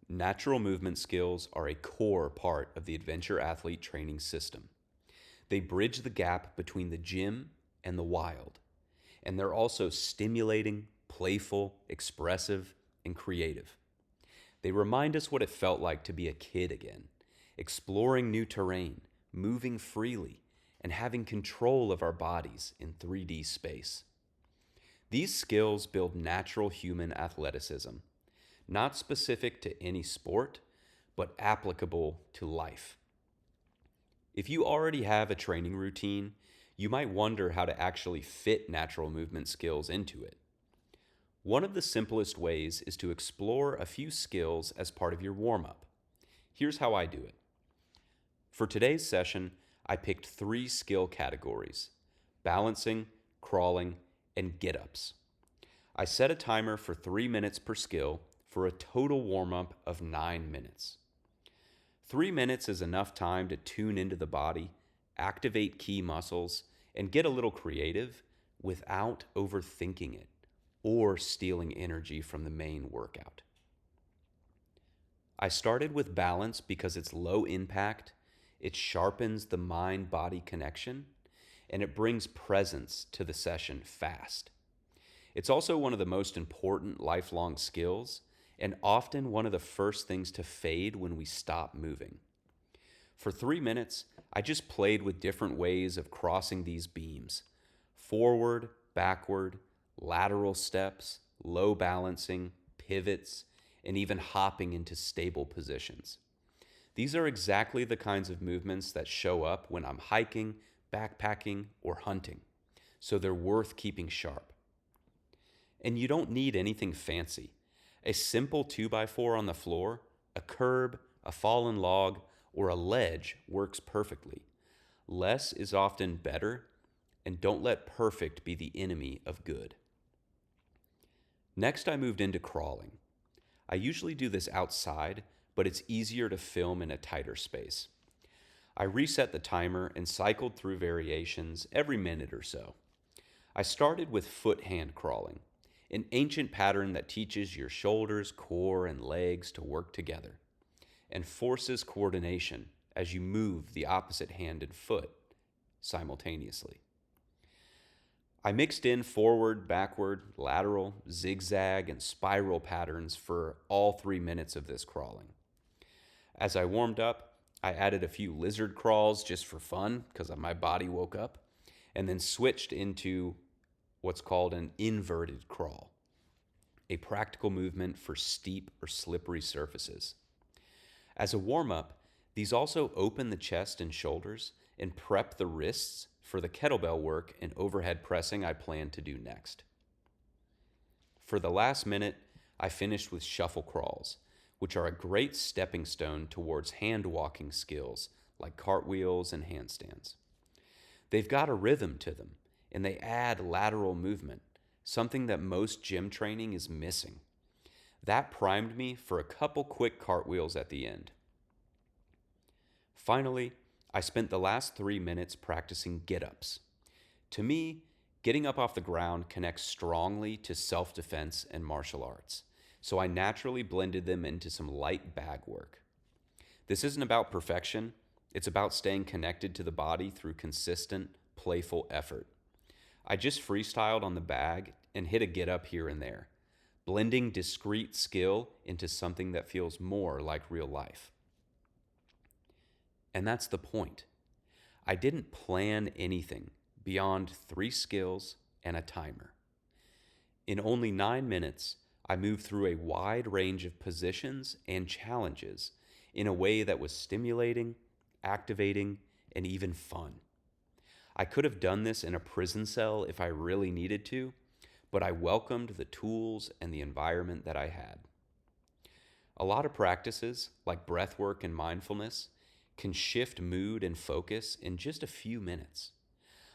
Natural movement skills are a core part of the adventure athlete training system. They bridge the gap between the gym and the wild, and they're also stimulating, playful, expressive, and creative. They remind us what it felt like to be a kid again, exploring new terrain, moving freely, and having control of our bodies in 3D space. These skills build natural human athleticism, not specific to any sport, but applicable to life. If you already have a training routine, you might wonder how to actually fit natural movement skills into it. One of the simplest ways is to explore a few skills as part of your warm up. Here's how I do it. For today's session, I picked 3 skill categories: balancing, crawling, and get ups. I set a timer for 3 minutes per skill for a total warm up of 9 minutes. 3 minutes is enough time to tune into the body, activate key muscles, and get a little creative without overthinking it or stealing energy from the main workout. I started with balance because it's low impact, it sharpens the mind body connection, and it brings presence to the session fast. It's also one of the most important lifelong skills and often one of the first things to fade when we stop moving. For 3 minutes, I just played with different ways of crossing these beams: forward, backward, lateral steps, low balancing, pivots, and even hopping into stable positions. These are exactly the kinds of movements that show up when I'm hiking, backpacking, or hunting, so they're worth keeping sharp. And you don't need anything fancy. A simple 2x4 on the floor, a curb, a fallen log, or a ledge works perfectly. Less is often better, and don't let perfect be the enemy of good. Next, I moved into crawling. I usually do this outside, but it's easier to film in a tighter space. I reset the timer and cycled through variations every minute or so. I started with foot-hand crawling, an ancient pattern that teaches your shoulders, core, and legs to work together, and forces coordination as you move the opposite-handed foot simultaneously. I mixed in forward, backward, lateral, zigzag, and spiral patterns for all 3 minutes of this crawling. As I warmed up, I added a few lizard crawls just for fun because my body woke up, and then switched into what's called an inverted crawl, a practical movement for steep or slippery surfaces. As a warm-up, these also open the chest and shoulders and prep the wrists for the kettlebell work and overhead pressing I plan to do next. For the last minute, I finished with shuffle crawls, which are a great stepping stone towards hand walking skills like cartwheels and handstands. They've got a rhythm to them, and they add lateral movement, something that most gym training is missing. That primed me for a couple quick cartwheels at the end. Finally, I spent the last 3 minutes practicing get-ups. To me, getting up off the ground connects strongly to self-defense and martial arts, so I naturally blended them into some light bag work. This isn't about perfection, it's about staying connected to the body through consistent, playful effort. I just freestyled on the bag and hit a get-up here and there, blending discrete skill into something that feels more like real life. And that's the point. I didn't plan anything beyond 3 skills and a timer. In only 9 minutes, I moved through a wide range of positions and challenges in a way that was stimulating, activating, and even fun. I could have done this in a prison cell if I really needed to, but I welcomed the tools and the environment that I had. A lot of practices, like breath work and mindfulness, can shift mood and focus in just a few minutes.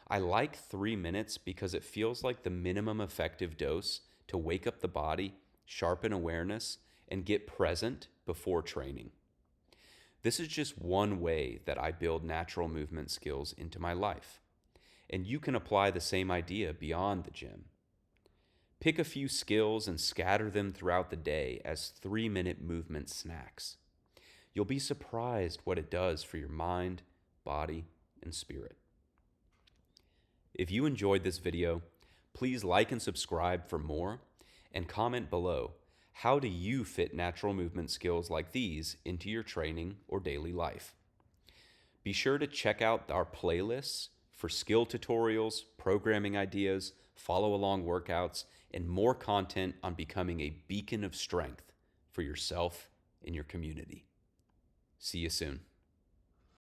I like 3 minutes because it feels like the minimum effective dose to wake up the body, sharpen awareness, and get present before training. This is just one way that I build natural movement skills into my life, and you can apply the same idea beyond the gym. Pick a few skills and scatter them throughout the day as 3-minute movement snacks. You'll be surprised what it does for your mind, body, and spirit. If you enjoyed this video, please like and subscribe for more, and comment below, how do you fit natural movement skills like these into your training or daily life? Be sure to check out our playlists for skill tutorials, programming ideas, follow-along workouts, and more content on becoming a beacon of strength for yourself and your community. See you soon.